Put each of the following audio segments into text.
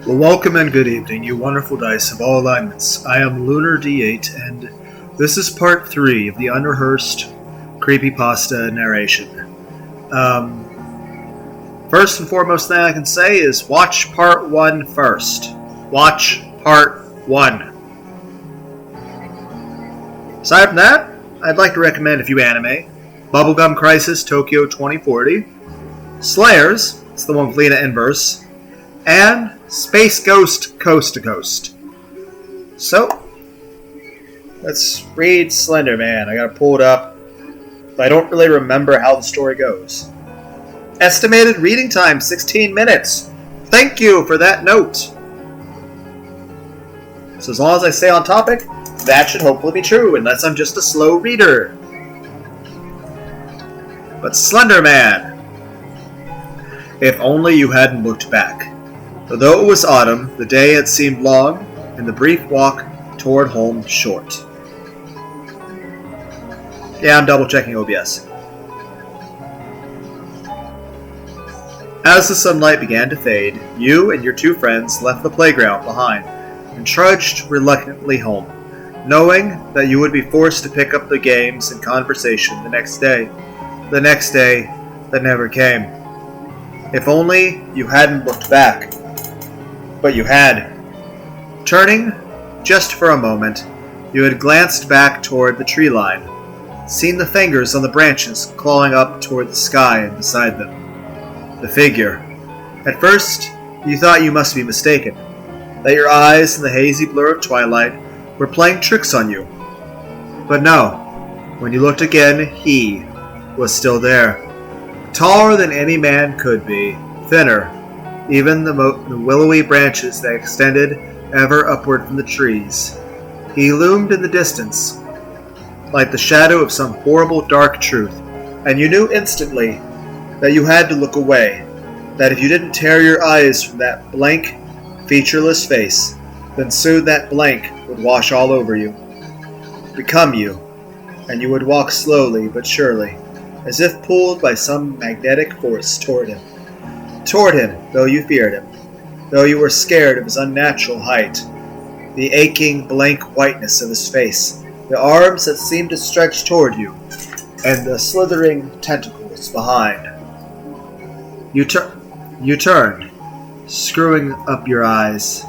Well, welcome and good evening, you wonderful dice of all alignments. I am Lunar D8, and this is part 3 of the unrehearsed creepypasta narration. First and foremost thing I can say is watch part 1 first. Watch part 1. Aside from that, I'd like to recommend a few anime. Bubblegum Crisis Tokyo 2040, Slayers, it's the one with Lena Inverse, and Space Ghost Coast to Coast. So, let's read Slender Man. I gotta pull it up, but I don't really remember how the story goes. Estimated reading time, 16 minutes. Thank you for that note. So as long as I stay on topic, that should hopefully be true, unless I'm just a slow reader. But Slender Man. If only you hadn't looked back. Although it was autumn, the day had seemed long, and the brief walk toward home short. Yeah, I'm double-checking OBS. As the sunlight began to fade, you and your two friends left the playground behind and trudged reluctantly home, knowing that you would be forced to pick up the games and conversation the next day that never came. If only you hadn't looked back. But you had. Turning, just for a moment, you had glanced back toward the tree line, seen the fingers on the branches clawing up toward the sky and beside them. The figure. At first, you thought you must be mistaken, that your eyes in the hazy blur of twilight were playing tricks on you. But no, when you looked again, he was still there. Taller than any man could be, thinner, even the willowy branches that extended ever upward from the trees. He loomed in the distance, like the shadow of some horrible dark truth, and you knew instantly that you had to look away, that if you didn't tear your eyes from that blank, featureless face, then soon that blank would wash all over you, become you, and you would walk slowly but surely, as if pulled by some magnetic force toward him. Toward him, though you feared him, though you were scared of his unnatural height, the aching, blank whiteness of his face, the arms that seemed to stretch toward you, and the slithering tentacles behind. You turned, screwing up your eyes,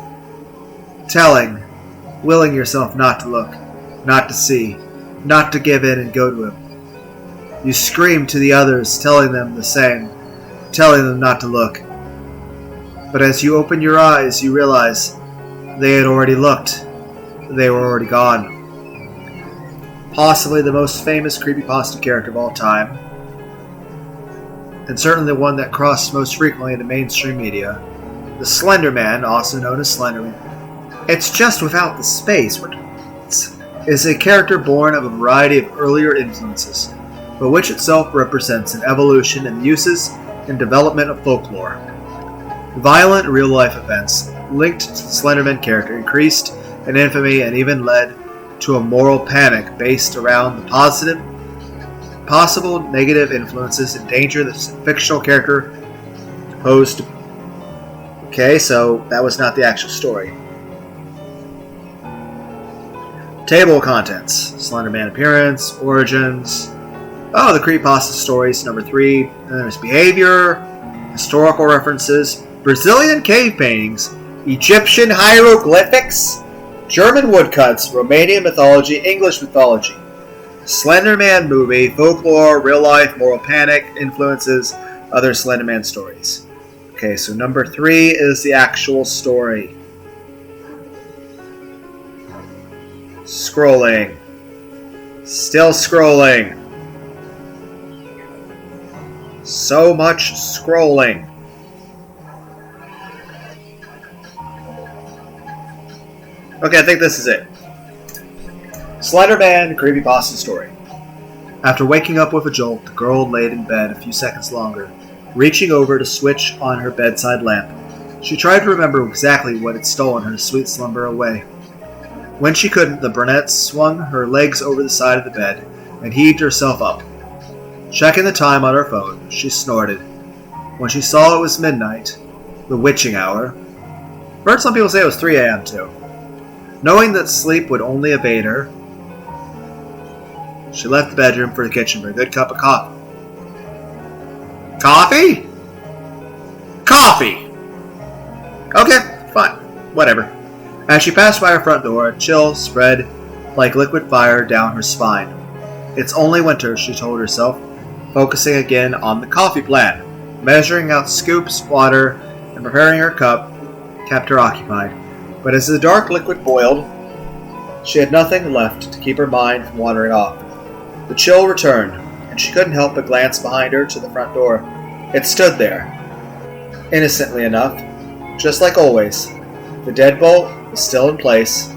willing yourself not to look, not to see, not to give in and go to him. You screamed to the others, telling them the same, telling them not to look. But as you opened your eyes, you realized they had already looked. They were already gone. Possibly the most famous creepypasta character of all time, and certainly the one that crossed most frequently into mainstream media, the Slender Man, also known as Slenderman. It's just without the space. Is a character born of a variety of earlier influences, but which itself represents an evolution in the uses and development of folklore. Violent real-life events linked to the Slenderman character increased in infamy and even led to a moral panic based around the possible negative influences and danger the fictional character posed to. Okay, so that was not the actual story. Table of contents. Slenderman appearance, origins. Oh, the creepypasta stories, number 3. And there's behavior, historical references, Brazilian cave paintings, Egyptian hieroglyphics, German woodcuts, Romanian mythology, English mythology, Slenderman movie, folklore, real life, moral panic, influences, other Slenderman stories. Okay, so number 3 is the actual story. Scrolling. Still scrolling. So much scrolling. Okay, I think this is it. Slenderman creepypasta story. After waking up with a jolt, the girl laid in bed a few seconds longer, reaching over to switch on her bedside lamp. She tried to remember exactly what had stolen her sweet slumber away. When she couldn't, the brunette swung her legs over the side of the bed and heaved herself up. Checking the time on her phone, she snorted. When she saw it was midnight, the witching hour, I've heard some people say it was 3 a.m. too. Knowing that sleep would only evade her, she left the bedroom for the kitchen for a good cup of coffee. Coffee? Coffee! Okay, fine. Whatever. As she passed by her front door, a chill spread like liquid fire down her spine. It's only winter, she told herself, focusing again on the coffee plan. Measuring out scoops, water, and preparing her cup kept her occupied. But as the dark liquid boiled, she had nothing left to keep her mind from wandering off. The chill returned, and she couldn't help but glance behind her to the front door. It stood there, innocently enough, just like always. The deadbolt was still in place,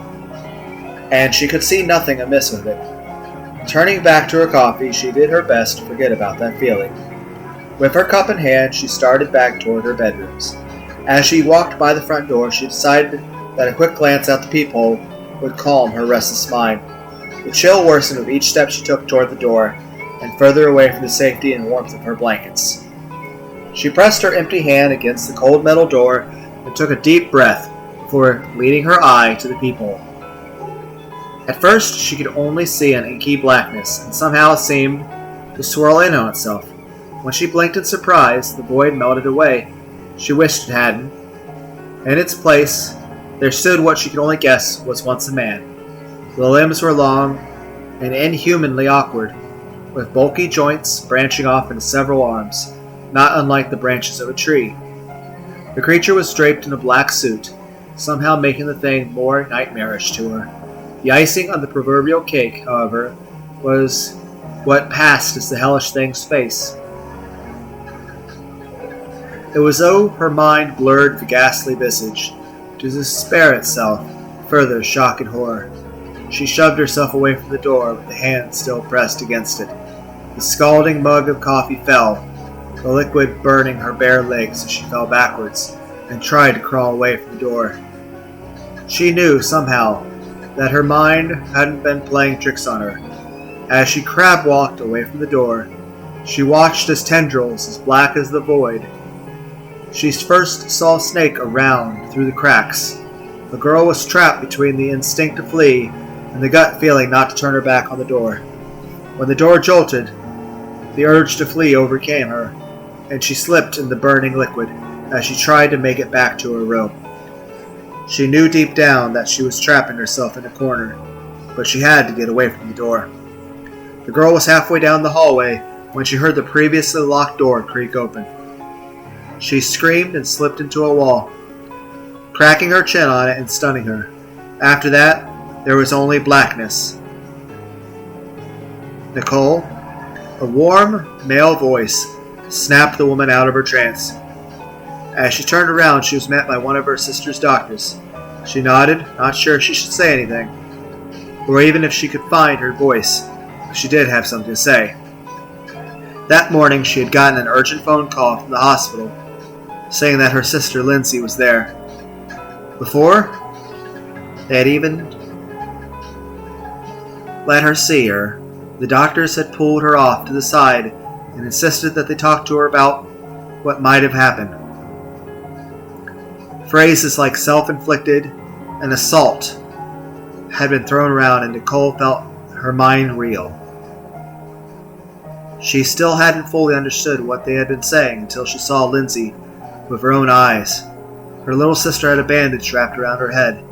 and she could see nothing amiss with it. Turning back to her coffee, she did her best to forget about that feeling. With her cup in hand, she started back toward her bedrooms. As she walked by the front door, she decided that a quick glance out the peephole would calm her restless mind. The chill worsened with each step she took toward the door, and further away from the safety and warmth of her blankets. She pressed her empty hand against the cold metal door and took a deep breath before leading her eye to the peephole. At first, she could only see an inky blackness, and somehow it seemed to swirl in on itself. When she blinked in surprise, the void melted away. She wished it hadn't. In its place, there stood what she could only guess was once a man. The limbs were long and inhumanly awkward, with bulky joints branching off into several arms, not unlike the branches of a tree. The creature was draped in a black suit, somehow making the thing more nightmarish to her. The icing on the proverbial cake, however, was what passed as the hellish thing's face. It was as though her mind blurred the ghastly visage, to despair itself, further shock and horror. She shoved herself away from the door with the hand still pressed against it. The scalding mug of coffee fell, the liquid burning her bare legs as she fell backwards and tried to crawl away from the door. She knew, somehow, that her mind hadn't been playing tricks on her. As she crab-walked away from the door, she watched as tendrils as black as the void. She first saw a snake around through the cracks. The girl was trapped between the instinct to flee and the gut feeling not to turn her back on the door. When the door jolted, the urge to flee overcame her, and she slipped in the burning liquid as she tried to make it back to her room. She knew deep down that she was trapping herself in a corner, but she had to get away from the door. The girl was halfway down the hallway when she heard the previously locked door creak open. She screamed and slipped into a wall, cracking her chin on it and stunning her. After that, there was only blackness. Nicole, a warm, male voice, snapped the woman out of her trance. As she turned around, she was met by one of her sister's doctors. She nodded, not sure if she should say anything, or even if she could find her voice. She did have something to say. That morning, she had gotten an urgent phone call from the hospital, saying that her sister Lindsay was there. Before they had even let her see her, the doctors had pulled her off to the side and insisted that they talk to her about what might have happened. Phrases like self-inflicted and assault had been thrown around, and Nicole felt her mind reel. She still hadn't fully understood what they had been saying until she saw Lindsay with her own eyes. Her little sister had a bandage wrapped around her head,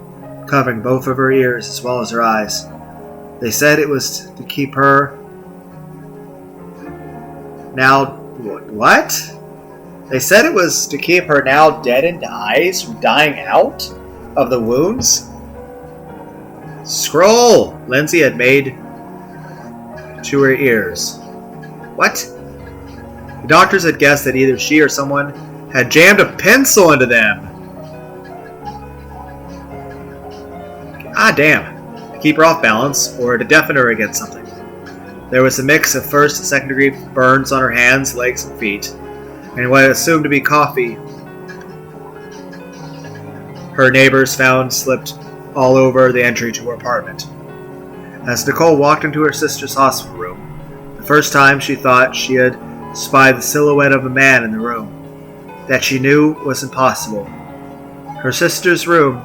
covering both of her ears as well as her eyes. They said it was to keep her now... What? They said it was to keep her now deadened eyes from dying out of the wounds? Scroll! Lindsay had made to her ears. What? The doctors had guessed that either she or someone had jammed a pencil into them. Ah, damn. To keep her off balance, or to deafen her against something. There was a mix of first and second degree burns on her hands, legs, and feet, and what assumed to be coffee her neighbors found slipped all over the entry to her apartment. As Nicole walked into her sister's hospital room, the first time she thought she had spied the silhouette of a man in the room. That she knew was impossible. Her sister's room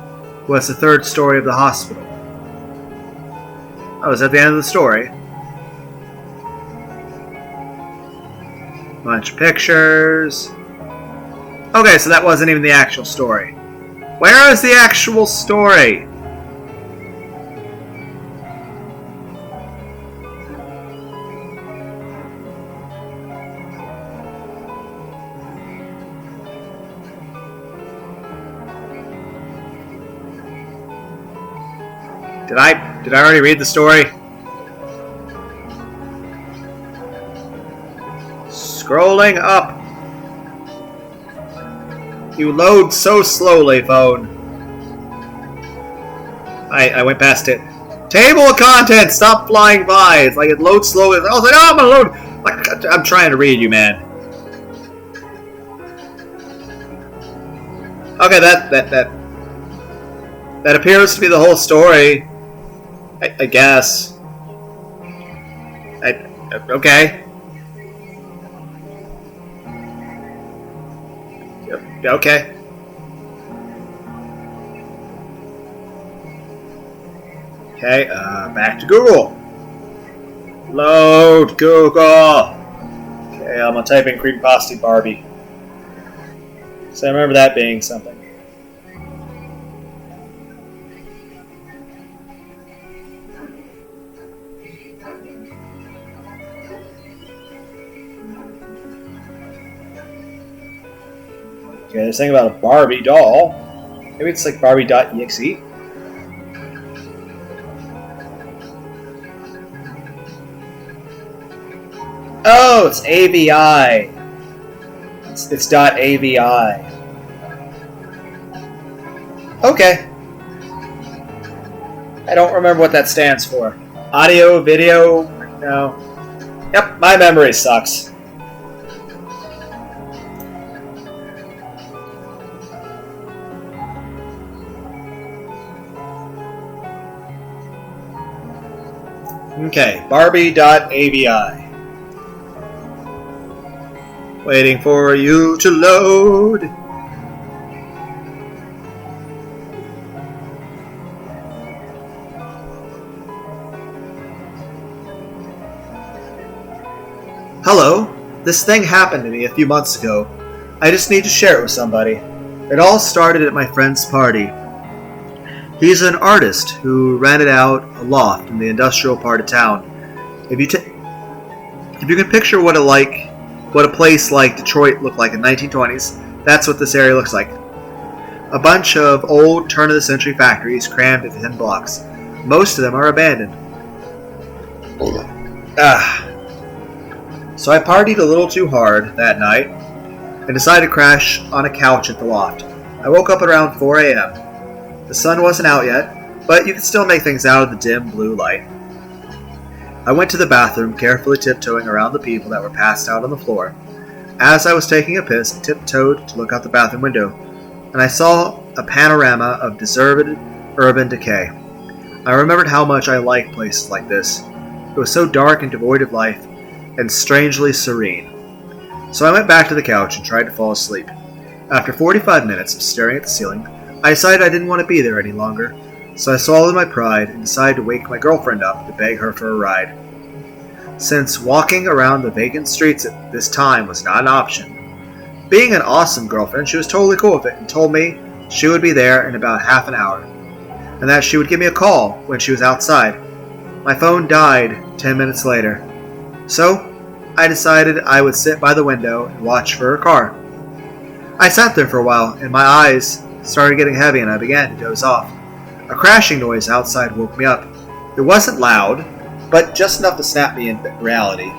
was the third story of the hospital. Oh, is that the end of the story? Bunch of pictures. Okay, so that wasn't even the actual story. Where is the actual story? Did I already read the story? Scrolling up. You load so slowly, phone. I went past it. Table of contents, stop flying by. It's like it loads slowly. I was like, oh, I'm gonna load. Like, I'm trying to read you, man. Okay, that appears to be the whole story. I guess. Okay. Okay. Okay, back to Google. Load Google. Okay, I'm gonna type in creepypasta Barbie. So I remember that being something. Okay, there's something about a Barbie doll. Maybe it's like Barbie.exe. Oh, it's AVI. It's .avi. Okay. I don't remember what that stands for. Audio, video, no. Yep, my memory sucks. Okay, Barbie.avi. Waiting for you to load. Hello, this thing happened to me a few months ago. I just need to share it with somebody. It all started at my friend's party. He's an artist who rented out a loft in the industrial part of town. If you can picture what a place like Detroit looked like in the 1920s, that's what this area looks like. A bunch of old turn-of-the-century factories crammed into 10 blocks. Most of them are abandoned. So I partied a little too hard that night and decided to crash on a couch at the loft. I woke up at around 4 a.m. The sun wasn't out yet, but you could still make things out of the dim blue light. I went to the bathroom, carefully tiptoeing around the people that were passed out on the floor. As I was taking a piss, I tiptoed to look out the bathroom window, and I saw a panorama of deserted urban decay. I remembered how much I liked places like this. It was so dark and devoid of life, and strangely serene. So I went back to the couch and tried to fall asleep. After 45 minutes of staring at the ceiling, I decided I didn't want to be there any longer, so I swallowed my pride and decided to wake my girlfriend up to beg her for a ride. Since walking around the vacant streets at this time was not an option, being an awesome girlfriend, she was totally cool with it and told me she would be there in about half an hour, and that she would give me a call when she was outside. My phone died 10 minutes later, so I decided I would sit by the window and watch for her car. I sat there for a while, and my eyes started getting heavy and I began to doze off. A crashing noise outside woke me up. It wasn't loud, but just enough to snap me into reality.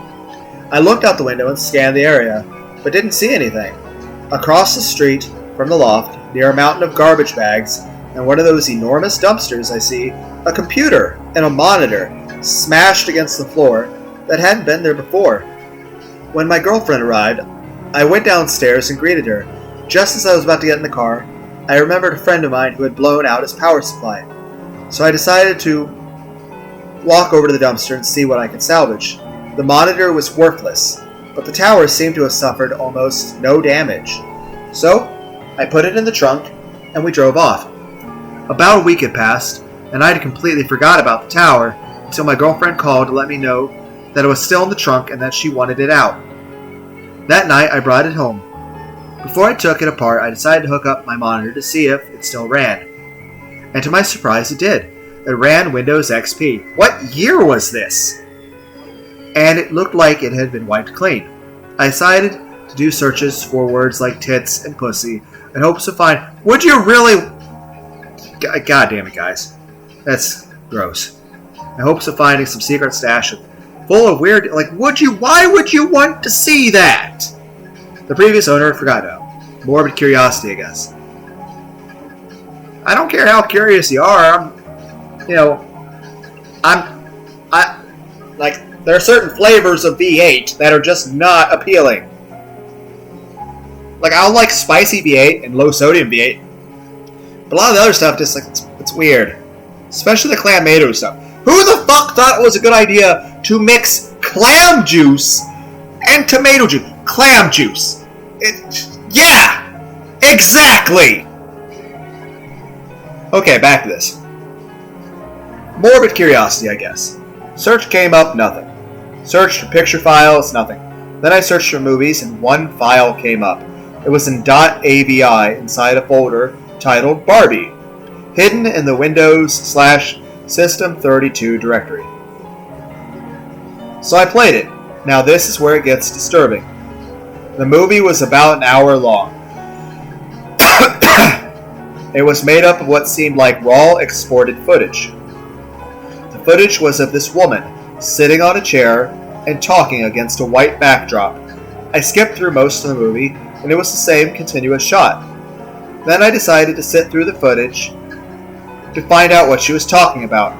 I looked out the window and scanned the area, but didn't see anything. Across the street from the loft, near a mountain of garbage bags and one of those enormous dumpsters, I see a computer and a monitor smashed against the floor that hadn't been there before. When my girlfriend arrived, I went downstairs and greeted her. Just as I was about to get in the car, I remembered a friend of mine who had blown out his power supply. So I decided to walk over to the dumpster and see what I could salvage. The monitor was worthless, but the tower seemed to have suffered almost no damage. So I put it in the trunk and we drove off. About a week had passed, and I had completely forgot about the tower until my girlfriend called to let me know that it was still in the trunk and that she wanted it out. That night, I brought it home. Before I took it apart, I decided to hook up my monitor to see if it still ran. And to my surprise, it did. It ran Windows XP. What year was this? And it looked like it had been wiped clean. I decided to do searches for words like tits and pussy in hopes to find... Would you really... God damn it, guys. That's gross. In hopes of finding some secret stash full of weird... why would you want to see that? The previous owner forgot about. Morbid curiosity, I guess. I don't care how curious you are. There are certain flavors of V8 that are just not appealing. I'll like spicy V8 and low sodium V8. But a lot of the other stuff just it's weird. Especially the Clamato stuff. Who the fuck thought it was a good idea to mix clam juice and tomato juice? Clam juice. Yeah! Exactly! Okay, back to this. Morbid curiosity, I guess. Search came up, nothing. Searched for picture files, nothing. Then I searched for movies, and one file came up. It was in .avi inside a folder titled Barbie, hidden in the Windows/System32 directory. So I played it. Now this is where it gets disturbing. The movie was about an hour long. It was made up of what seemed like raw exported footage. The footage was of this woman sitting on a chair and talking against a white backdrop. I skipped through most of the movie, and it was the same continuous shot. Then I decided to sit through the footage to find out what she was talking about.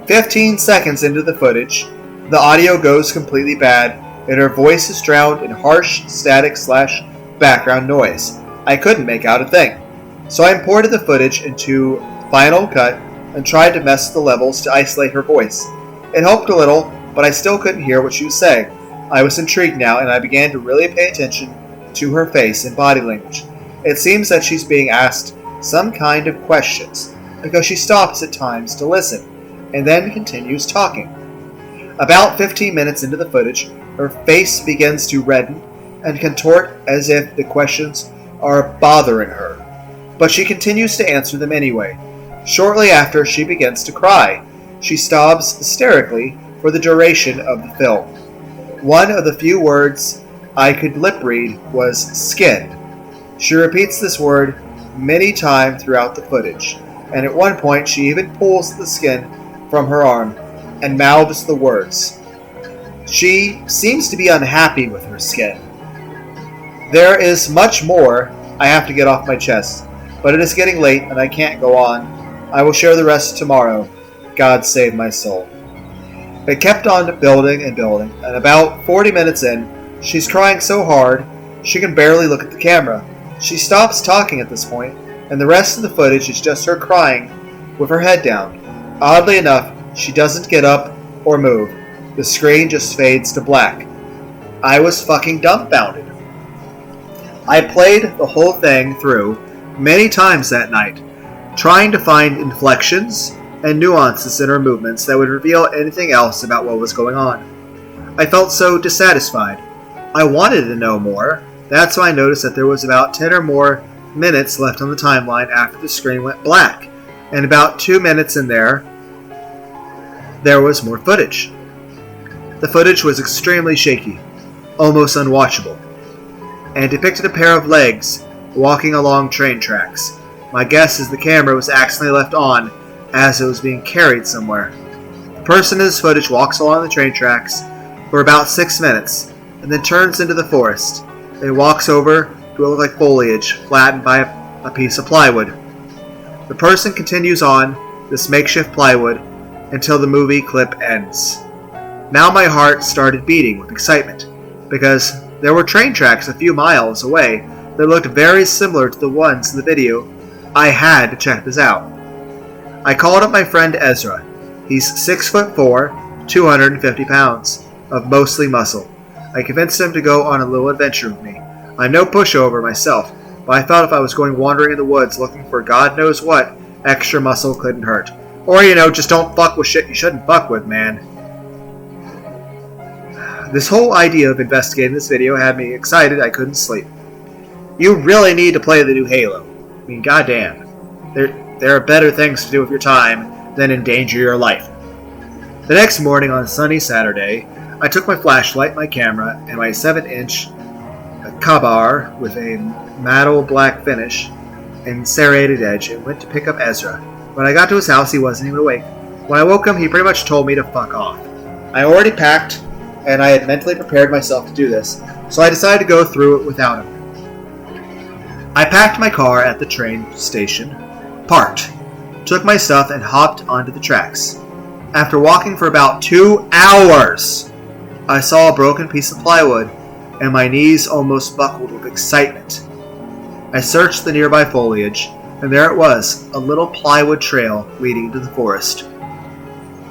15 seconds into the footage, the audio goes completely bad, and her voice is drowned in harsh static/background noise. I couldn't make out a thing. So I imported the footage into Final Cut and tried to mess with the levels to isolate her voice. It helped a little, but I still couldn't hear what she was saying. I was intrigued now, and I began to really pay attention to her face and body language. It seems that she's being asked some kind of questions, because she stops at times to listen, and then continues talking. About 15 minutes into the footage, her face begins to redden and contort as if the questions are bothering her. But she continues to answer them anyway. Shortly after, she begins to cry. She sobs hysterically for the duration of the film. One of the few words I could lip read was skin. She repeats this word many times throughout the footage, and at one point she even pulls the skin from her arm and mouths the words. She seems to be unhappy with her skin. There is much more I have to get off my chest, but it is getting late and I can't go on. I will share the rest tomorrow. God save my soul. It kept on building and building, and about 40 minutes in, she's crying so hard she can barely look at the camera. She stops talking at this point, and the rest of the footage is just her crying with her head down. Oddly enough, she doesn't get up or move. The screen just fades to black. I was fucking dumbfounded. I played the whole thing through many times that night, trying to find inflections and nuances in her movements that would reveal anything else about what was going on. I felt so dissatisfied. I wanted to know more. That's why I noticed that there was about 10 or more minutes left on the timeline after the screen went black, and about 2 minutes in there was more footage. The footage was extremely shaky, almost unwatchable, and depicted a pair of legs walking along train tracks. My guess is the camera was accidentally left on as it was being carried somewhere. The person in this footage walks along the train tracks for about 6 minutes, and then turns into the forest, and walks over to what looked like foliage flattened by a piece of plywood. The person continues on this makeshift plywood until the movie clip ends. Now my heart started beating with excitement, because there were train tracks a few miles away that looked very similar to the ones in the video. I had to check this out. I called up my friend Ezra. He's 6'4", 250 pounds, of mostly muscle. I convinced him to go on a little adventure with me. I'm no pushover myself, but I felt if I was going wandering in the woods looking for God knows what, extra muscle couldn't hurt. Or, just don't fuck with shit you shouldn't fuck with, man. This whole idea of investigating this video had me excited I couldn't sleep. You really need to play the new Halo. I mean, goddamn. There are better things to do with your time than endanger your life. The next morning on a sunny Saturday, I took my flashlight, my camera, and my 7-inch Kabar with a matte black finish and serrated edge and went to pick up Ezra. When I got to his house, he wasn't even awake. When I woke him, he pretty much told me to fuck off. I already packed, and I had mentally prepared myself to do this, so I decided to go through it without him. I packed my car at the train station, parked, took my stuff, and hopped onto the tracks. After walking for about 2 hours, I saw a broken piece of plywood, and my knees almost buckled with excitement. I searched the nearby foliage, and there it was, a little plywood trail leading to the forest.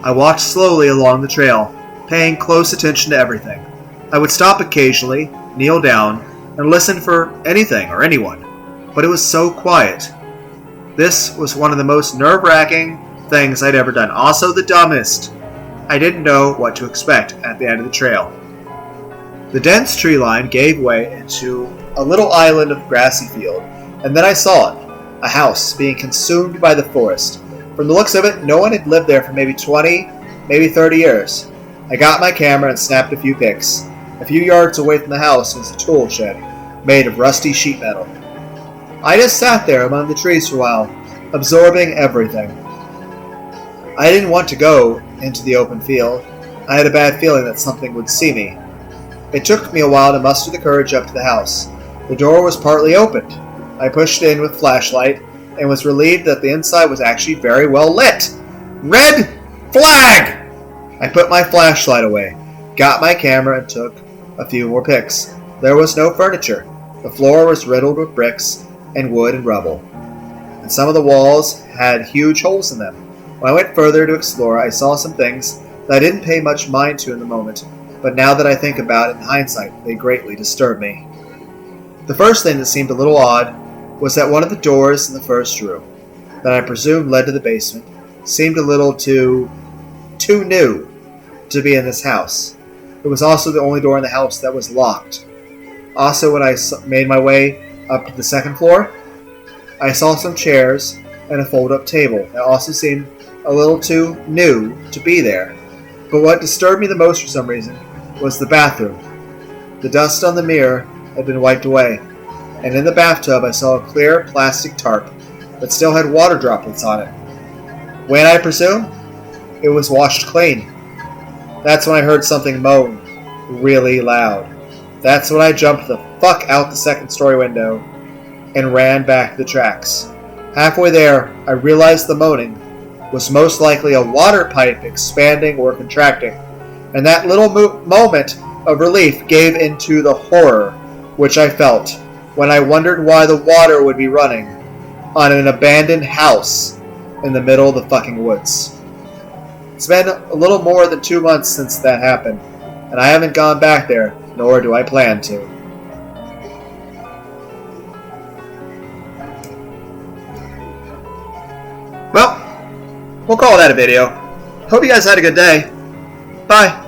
I walked slowly along the trail, paying close attention to everything. I would stop occasionally, kneel down, and listen for anything or anyone, but it was so quiet. This was one of the most nerve-wracking things I'd ever done. Also the dumbest. I didn't know what to expect at the end of the trail. The dense tree line gave way into a little island of grassy field, and then I saw it, a house being consumed by the forest. From the looks of it, no one had lived there for maybe 20, maybe 30 years. I got my camera and snapped a few pics. A few yards away from the house was a tool shed, made of rusty sheet metal. I just sat there among the trees for a while, absorbing everything. I didn't want to go into the open field. I had a bad feeling that something would see me. It took me a while to muster the courage up to the house. The door was partly opened. I pushed in with flashlight and was relieved that the inside was actually very well lit. Red flag! I put my flashlight away, got my camera, and took a few more pics. There was no furniture. The floor was riddled with bricks and wood and rubble, and some of the walls had huge holes in them. When I went further to explore, I saw some things that I didn't pay much mind to in the moment, but now that I think about it in hindsight, they greatly disturb me. The first thing that seemed a little odd was that one of the doors in the first room, that I presumed led to the basement, seemed a little too new to be in this house. It was also the only door in the house that was locked. Also, when I made my way up to the second floor, I saw some chairs and a fold-up table that also seemed a little too new to be there. But what disturbed me the most for some reason was the bathroom. The dust on the mirror had been wiped away, and in the bathtub I saw a clear plastic tarp that still had water droplets on it. When, I presume, it was washed clean. That's when I heard something moan really loud. That's when I jumped the fuck out the second-story window and ran back to the tracks. Halfway there, I realized the moaning was most likely a water pipe expanding or contracting, and that little moment of relief gave into the horror which I felt when I wondered why the water would be running on an abandoned house in the middle of the fucking woods. It's been a little more than 2 months since that happened, and I haven't gone back there, nor do I plan to. Well, we'll call that a video. Hope you guys had a good day. Bye.